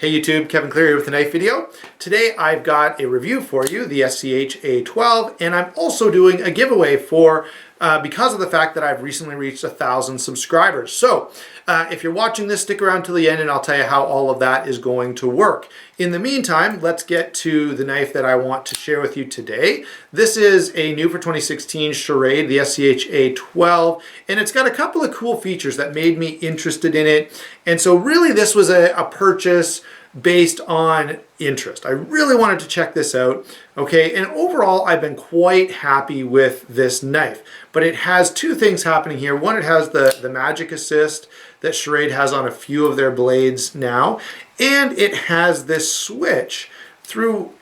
Hey YouTube, Kevin Cleary with a knife video. Today I've got a review for you, the scha12, and I'm also doing a giveaway for, because of the fact that I've recently reached 1,000 subscribers. So if you're watching this, stick around till the end and I'll tell you how all of that is going to work. In the meantime, let's get to the knife that I want to share with you today. This is a new for 2016 Schrade, the scha12, and it's got a couple of cool features that made me interested in it. And so really this was a purchase based on interest. I really wanted to check this out, okay? And overall, I've been quite happy with this knife. But it has two things happening here. One, it has the magic assist that Schrade has on a few of their blades now. And it has this switch through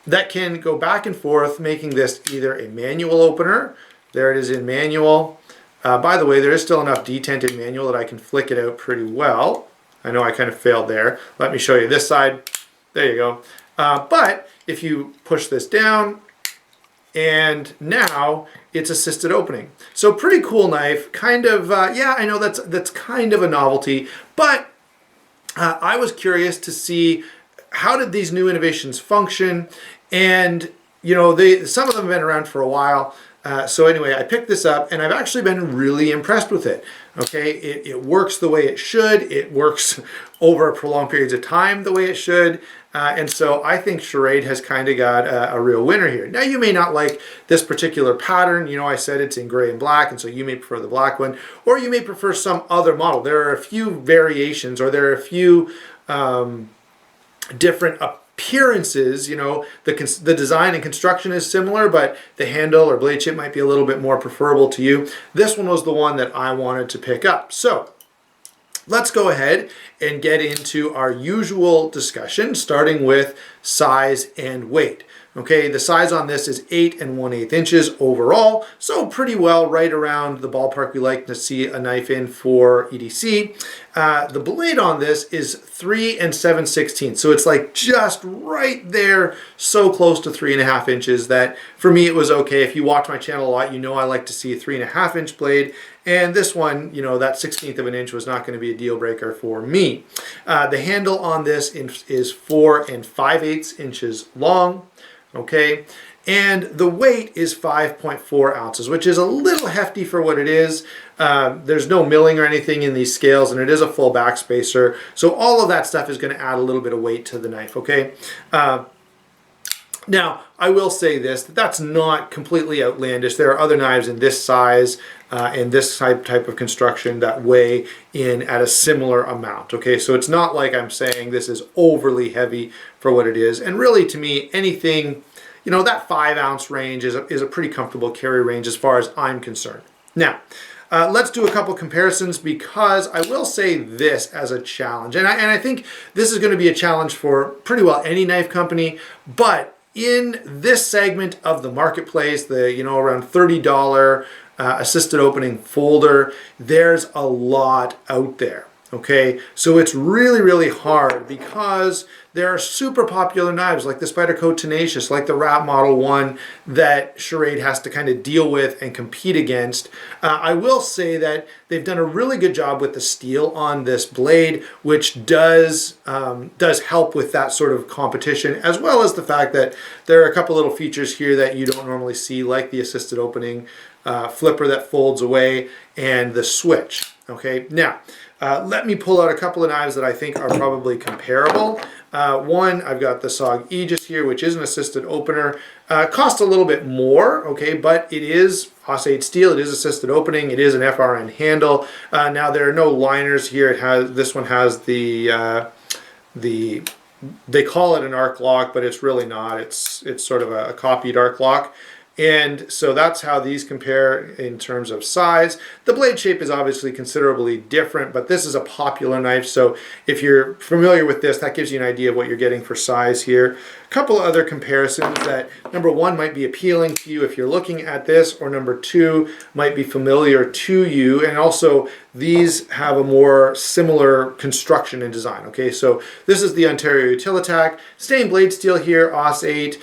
that can go back and forth, making this either a manual opener. There it is in manual. By the way, there is still enough detent in manual that I can flick it out pretty well. I know I kind of failed there. Let me show you this side. There you go. But if you push this down, and now it's assisted opening. So pretty cool knife. Kind of, yeah, I know that's kind of a novelty, but I was curious to see how did these new innovations function, and you know, some of them have been around for a while. So anyway, I picked this up and I've actually been really impressed with it. Okay, it works the way it should. It works over prolonged periods of time the way it should. And so I think Schrade has kind of got a real winner here. Now you may not like this particular pattern. You know, I said it's in gray and black, and so you may prefer the black one, or you may prefer some other model. There are a few variations, or there are a few different appearances. You know, the design and construction is similar, but the handle or blade shape might be a little bit more preferable to you. This one was the one that I wanted to pick up. So let's go ahead and get into our usual discussion, starting with size and weight. Okay, the size on this is 8 1/8 inches overall, so pretty well right around the ballpark we like to see a knife in for EDC. The blade on this is 3 7/16, so it's like just right there, so close to 3.5 inches that for me it was okay. If you watch my channel a lot, you know I like to see a 3.5 inch blade, and this one, you know, that 1/16 of an inch was not going to be a deal breaker for me. The handle on this is 4 5/8 inches long. Okay, and the weight is 5.4 ounces, which is a little hefty for what it is. There's no milling or anything in these scales, and it is a full backspacer, so all of that stuff is going to add a little bit of weight to the knife. Okay, now I will say this, that's not completely outlandish. There are other knives in this size and this type of construction that weigh in at a similar amount. Okay, so it's not like I'm saying this is overly heavy for what it is. And really, to me, anything, you know, that 5-ounce range is a pretty comfortable carry range as far as I'm concerned. Now, let's do a couple comparisons, because I will say this as a challenge, and I think this is going to be a challenge for pretty well any knife company, but in this segment of the marketplace, the, you know, around $30 assisted opening folder, there's a lot out there. Okay, so it's really, really hard, because there are super popular knives like the Spyderco Tenacious, like the Rat Model 1 that Schrade has to kind of deal with and compete against. I will say that they've done a really good job with the steel on this blade, which does help with that sort of competition, as well as the fact that there are a couple little features here that you don't normally see, like the assisted opening flipper that folds away and the switch. Okay, now let me pull out a couple of knives that I think are probably comparable. One, I've got the SOG Aegis here, which is an assisted opener. Costs a little bit more, okay, but it is Schrade steel. It is assisted opening. It is an FRN handle. Now there are no liners here. This one has they call it an arc lock, but it's really not. It's sort of a copied arc lock. And so that's how these compare in terms of size. The blade shape is obviously considerably different, but this is a popular knife, so if you're familiar with this, that gives you an idea of what you're getting for size here. A couple of other comparisons that, number one, might be appealing to you if you're looking at this, or number two, might be familiar to you, and also these have a more similar construction and design. Okay, so this is the Ontario Utilitac, stained blade steel here, AUS 8.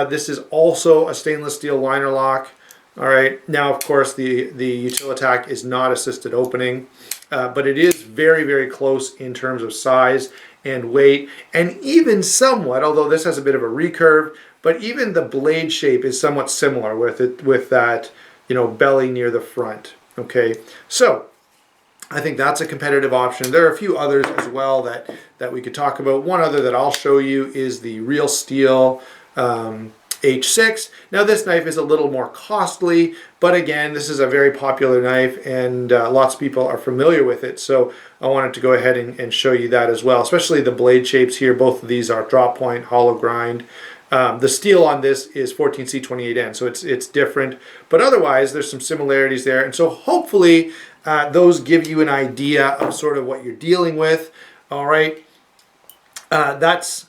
This is also a stainless steel liner lock. All right, now of course the Utilitac is not assisted opening, but it is very, very close in terms of size and weight, and even somewhat, although this has a bit of a recurve, but even the blade shape is somewhat similar with that, you know, belly near the front. Okay, so I think that's a competitive option. There are a few others as well that we could talk about. One other that I'll show you is the Real Steel H6. Now this knife is a little more costly, but again, this is a very popular knife and lots of people are familiar with it. So I wanted to go ahead and show you that as well, especially the blade shapes here. Both of these are drop point, hollow grind. The steel on this is 14C28N, so it's different, but otherwise there's some similarities there. And so hopefully those give you an idea of sort of what you're dealing with. All right, that's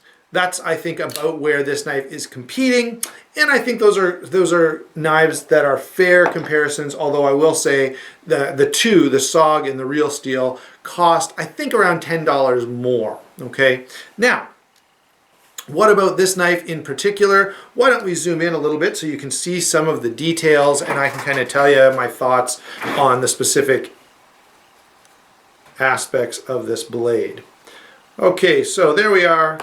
I think about where this knife is competing, and I think those are knives that are fair comparisons. Although I will say the SOG and the Real Steel cost I think around $10 more. Okay, now what about this knife in particular? Why don't we zoom in a little bit so you can see some of the details and I can kind of tell you my thoughts on the specific aspects of this blade. Okay, so there we are,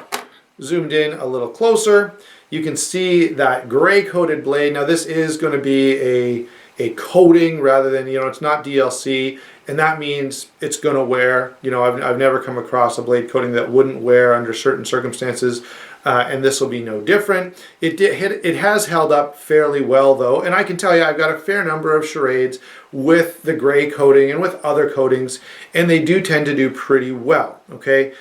zoomed in a little closer. You can see that gray coated blade. Now this is going to be a coating rather than, you know, it's not DLC, and that means it's going to wear. You know, I've never come across a blade coating that wouldn't wear under certain circumstances. And this will be no different. It has held up fairly well though, and I can tell you I've got a fair number of Schrades with the gray coating and with other coatings, and they do tend to do pretty well. Okay,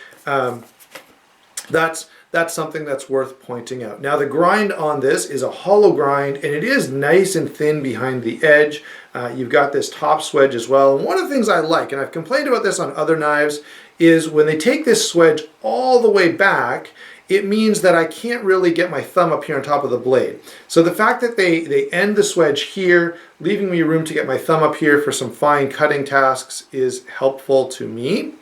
that's something that's worth pointing out. Now the grind on this is a hollow grind, and it is nice and thin behind the edge. You've got this top swedge as well, and one of the things I like, and I've complained about this on other knives, is when they take this swedge all the way back, it means that I can't really get my thumb up here on top of the blade. So the fact that they end the swedge here, leaving me room to get my thumb up here for some fine cutting tasks, is helpful to me.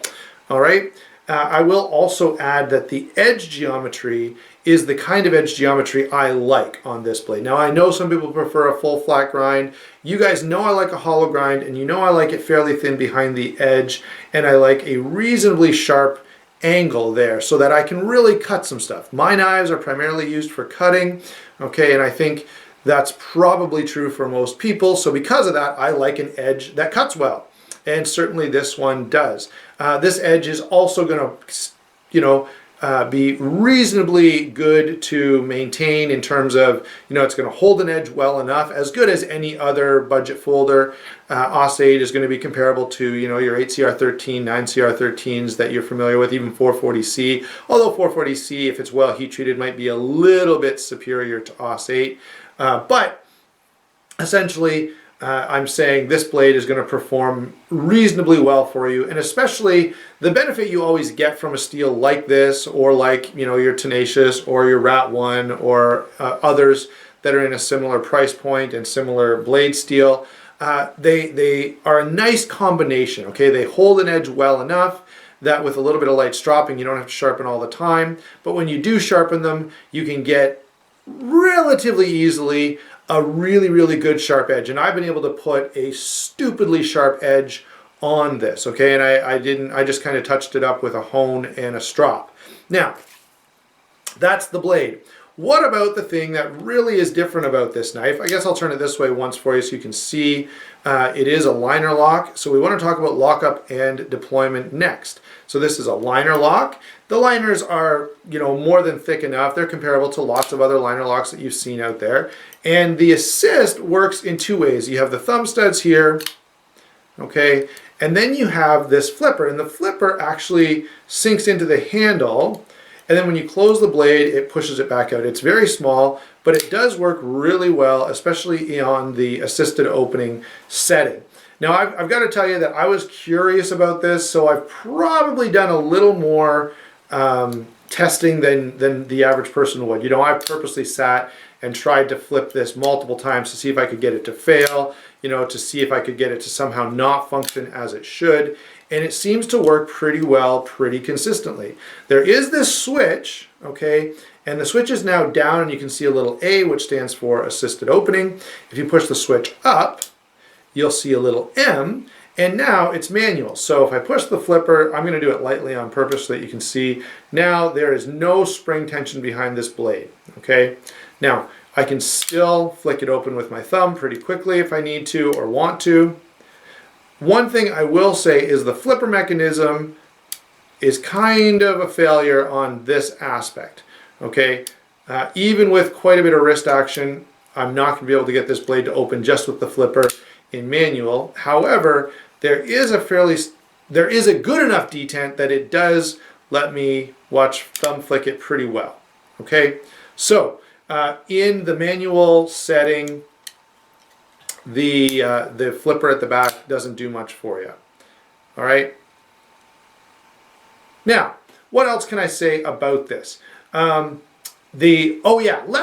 All right. I will also add that the edge geometry is the kind of edge geometry I like on this blade. Now I know some people prefer a full flat grind. You guys know I like a hollow grind, and you know I like it fairly thin behind the edge, and I like a reasonably sharp angle there so that I can really cut some stuff. My knives are primarily used for cutting, okay, and I think that's probably true for most people. So because of that, I like an edge that cuts well, and certainly this one does. This edge is also going to, you know, be reasonably good to maintain in terms of, you know, it's going to hold an edge well enough, as good as any other budget folder. AUS8 is going to be comparable to, you know, your 8CR13, 9CR13s that you're familiar with, even 440C. Although 440C, if it's well heat treated, might be a little bit superior to AUS8. But essentially, I'm saying this blade is going to perform reasonably well for you, and especially the benefit you always get from a steel like this, or like, you know, your Tenacious or your Rat1 or others that are in a similar price point and similar blade steel. They are a nice combination. Okay, they hold an edge well enough that with a little bit of light stropping, you don't have to sharpen all the time. But when you do sharpen them, you can get relatively easily a really, really good sharp edge. And I've been able to put a stupidly sharp edge on this, okay? And I just kind of touched it up with a hone and a strop. Now, that's the blade. What about the thing that really is different about this knife? I guess I'll turn it this way once for you so you can see. It is a liner lock, so we want to talk about lockup and deployment next. So this is a liner lock. The liners are, you know, more than thick enough. They're comparable to lots of other liner locks that you've seen out there. And the assist works in two ways. You have the thumb studs here, okay, and then you have this flipper, and the flipper actually sinks into the handle. And then when you close the blade, it pushes it back out. It's very small, but it does work really well, especially on the assisted opening setting. Now, I've got to tell you that I was curious about this, so I've probably done a little more testing than the average person would. You know, I've purposely sat and tried to flip this multiple times to see if I could get it to fail, you know, to see if I could get it to somehow not function as it should. And it seems to work pretty well, pretty consistently. There is this switch, okay, and the switch is now down, and you can see a little A, which stands for assisted opening. If you push the switch up, you'll see a little M, And now it's manual. So if I push the flipper, I'm going to do it lightly on purpose so that you can see. Now there is no spring tension behind this blade. Okay. Now I can still flick it open with my thumb pretty quickly if I need to or want to. One thing I will say is the flipper mechanism is kind of a failure on this aspect. Okay. Even with quite a bit of wrist action, I'm not going to be able to get this blade to open just with the flipper in manual. However, there is a good enough detent that it does let me thumb flick it pretty well. Okay, so in the manual setting, the flipper at the back doesn't do much for you. All right. Now, what else can I say about this? Let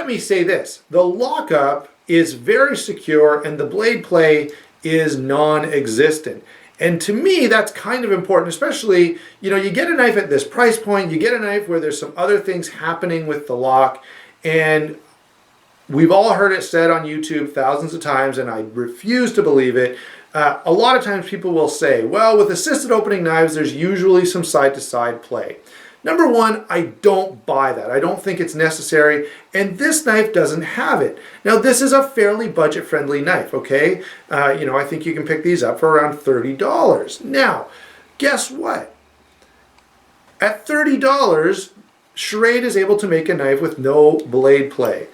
me say this. The lockup is very secure and the blade play is non-existent. And to me, that's kind of important, especially, you get a knife at this price point, you get a knife where there's some other things happening with the lock, and we've all heard it said on YouTube thousands of times, and I refuse to believe it. A lot of times people will say, well, with assisted opening knives, there's usually some side-to-side play. Number one, I don't buy that. I don't think it's necessary, and this knife doesn't have it. Now, this is a fairly budget-friendly knife, okay? I think you can pick these up for around $30. Now, guess what? At $30, Schrade is able to make a knife with no blade play.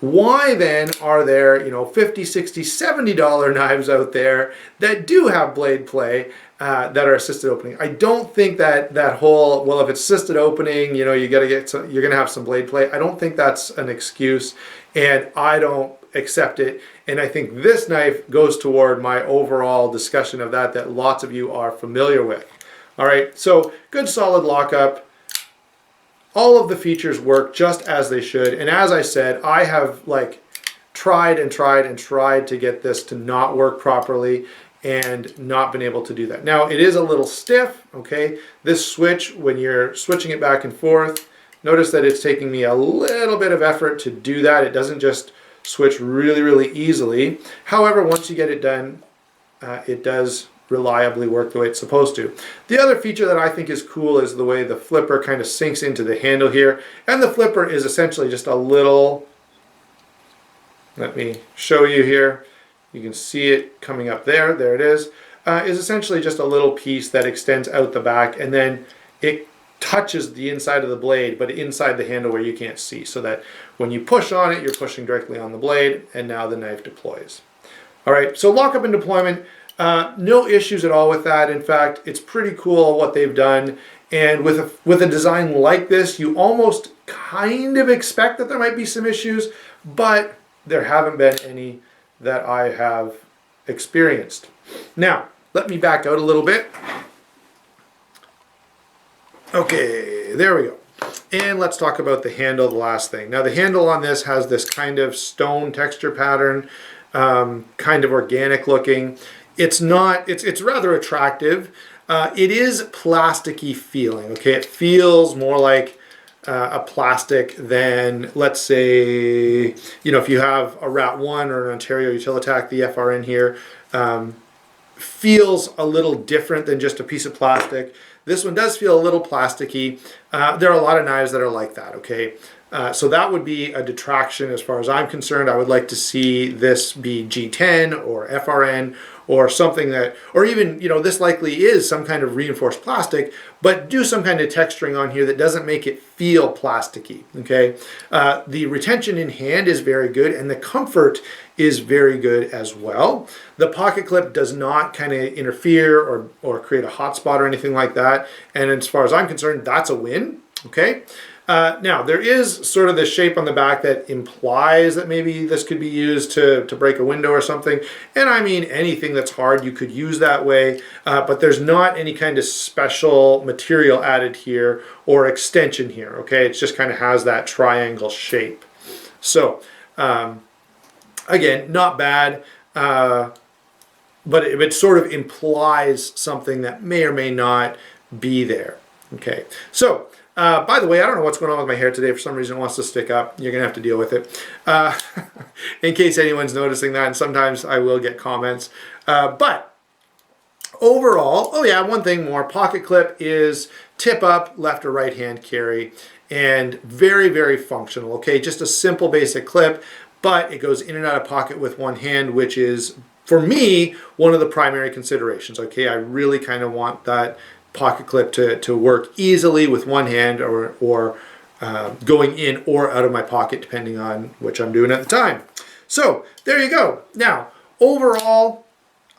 Why then are there, $50, $60, $70 knives out there that do have blade play that are assisted opening? I don't think that whole, well, if it's assisted opening, you're gonna have some blade play. I don't think that's an excuse, and I don't accept it. And I think this knife goes toward my overall discussion of that lots of you are familiar with. All right, so good solid lockup. All of the features work just as they should. And as I said, I have tried to get this to not work properly and not been able to do that. Now, it is a little stiff, okay? This switch, when you're switching it back and forth, notice that it's taking me a little bit of effort to do that. It doesn't just switch really, really easily. However, once you get it done, it does reliably work the way it's supposed to. The other feature that I think is cool is the way the flipper kind of sinks into the handle here. And the flipper is essentially just a little, let me show you here. You can see it coming up there. There it is. Is essentially just a little piece that extends out the back, and then it touches the inside of the blade, but inside the handle where you can't see, so that when you push on it, you're pushing directly on the blade, and now the knife deploys. All right, so lockup and deployment, no issues at all with that. In fact, it's pretty cool what they've done. And with a design like this, you almost kind of expect that there might be some issues, but there haven't been any that I have experienced. Now, let me back out a little bit. Okay, there we go. And let's talk about the handle, the last thing. Now, the handle on this has this kind of stone texture pattern, kind of organic looking. It's rather attractive. It is plasticky feeling, okay? It feels more like a plastic than, let's say, if you have a Rat 1 or an Ontario Utilitac, the FRN here, feels a little different than just a piece of plastic. This one does feel a little plasticky. There are a lot of knives that are like that, okay? So that would be a detraction as far as I'm concerned. I would like to see this be G10 or FRN or something that, or even, this likely is some kind of reinforced plastic, but do some kind of texturing on here that doesn't make it feel plasticky, okay? The retention in hand is very good, and the comfort is very good as well. The pocket clip does not kind of interfere or create a hot spot or anything like that, and as far as I'm concerned, that's a win, okay? Now, there is sort of this shape on the back that implies that maybe this could be used to break a window or something. And I mean, anything that's hard you could use that way, but there's not any kind of special material added here or extension here, okay? It just kind of has that triangle shape. So, again, not bad, but it sort of implies something that may or may not be there, okay? So, by the way, I don't know what's going on with my hair today. For some reason it wants to stick up. You're going to have to deal with it. In case anyone's noticing that, and sometimes I will get comments. But Overall, oh yeah, one thing more, pocket clip is tip up, left or right hand carry, and very, very functional, okay? Just a simple basic clip, but it goes in and out of pocket with one hand, which is, for me, one of the primary considerations, okay? I really kind of want that pocket clip to work easily with one hand, or going in or out of my pocket, depending on which I'm doing at the time. So there you go. Now, overall,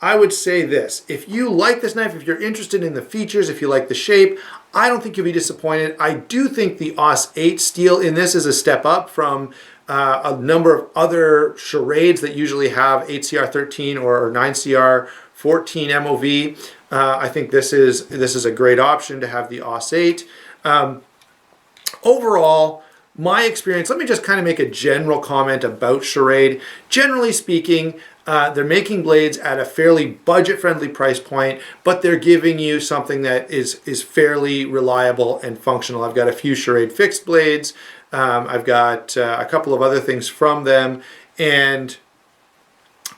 I would say this. If you like this knife, if you're interested in the features, if you like the shape, I don't think you'll be disappointed. I do think the AUS-8 steel in this is a step up from a number of other Schrades that usually have 8CR13 or 9CR14 MOV. I think this is a great option to have the AUS-8. Overall, my experience, let me just kind of make a general comment about Schrade. Generally speaking, they're making blades at a fairly budget-friendly price point, but they're giving you something that is fairly reliable and functional. I've got a few Schrade fixed blades. I've got a couple of other things from them, and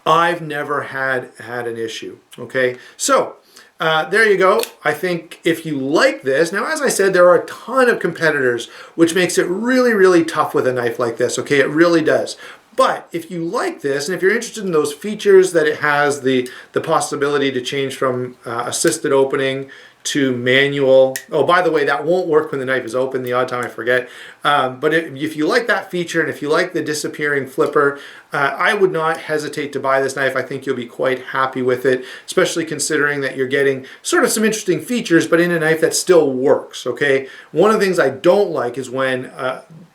I've never had an issue, okay? So, there you go. I think if you like this, now as I said, there are a ton of competitors, which makes it really, really tough with a knife like this, okay? It really does. But if you like this, and if you're interested in those features that it has, the possibility to change from assisted opening to manual. Oh, by the way, that won't work when the knife is open, the odd time I forget. But if you like that feature, and if you like the disappearing flipper, I would not hesitate to buy this knife. I think you'll be quite happy with it, especially considering that you're getting sort of some interesting features, but in a knife that still works, okay? One of the things I don't like is when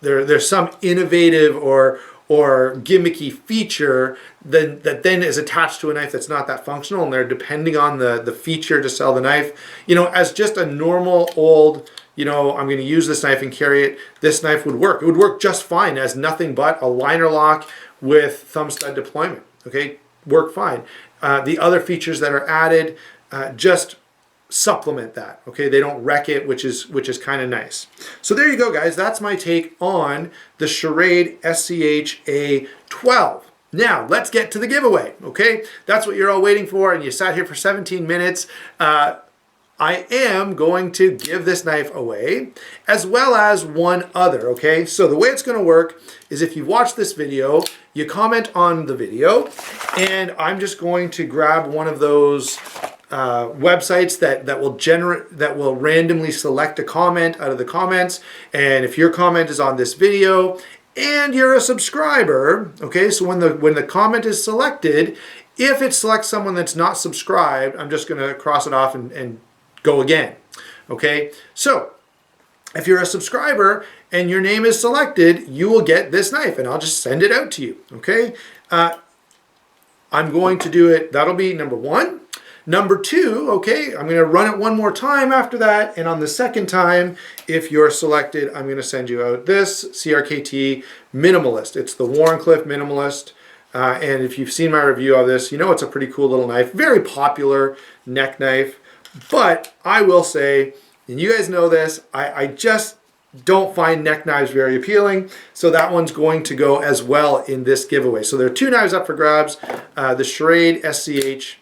there's some innovative or gimmicky feature that then is attached to a knife that's not that functional, and they're depending on the feature to sell the knife. You know, as just a normal old, you know, I'm going to use this knife and carry it, this knife would work. It would work just fine as nothing but a liner lock with thumb stud deployment, okay? Work fine. The other features that are added just supplement that, okay? They don't wreck it, which is kind of nice. So there you go, guys. That's my take on the Schrade SCH-A12. Now, let's get to the giveaway, okay? That's what you're all waiting for, and you sat here for 17 minutes. I am going to give this knife away, as well as one other, okay? So the way it's going to work is if you've watched this video, you comment on the video, and I'm just going to grab one of those websites that will randomly select a comment out of the comments. And if your comment is on this video and you're a subscriber, okay, so when the comment is selected, if it selects someone that's not subscribed, I'm just going to cross it off and go again, okay? So if you're a subscriber and your name is selected, you will get this knife, and I'll just send it out to you, okay? I'm going to do it, that'll be number one. Number two, okay, I'm going to run it one more time after that, and on the second time, if you're selected, I'm going to send you out this CRKT Minimalist. It's the Wharncliffe Minimalist, and if you've seen my review of this, you know it's a pretty cool little knife, very popular neck knife, but I will say, and you guys know this, I just don't find neck knives very appealing, so that one's going to go as well in this giveaway. So there are two knives up for grabs, the Schrade SCH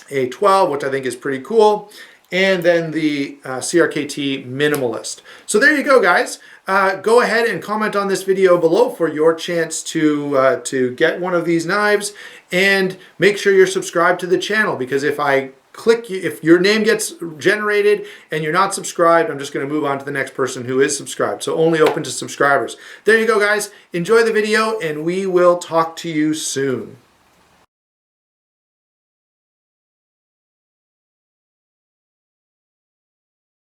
A12, which I think is pretty cool, and then the CRKT Minimalist. So there you go, guys. Go ahead and comment on this video below for your chance to get one of these knives, and make sure you're subscribed to the channel, because if your name gets generated and you're not subscribed, I'm just going to move on to the next person who is subscribed. So only open to subscribers. There you go, guys. Enjoy the video, and we will talk to you soon.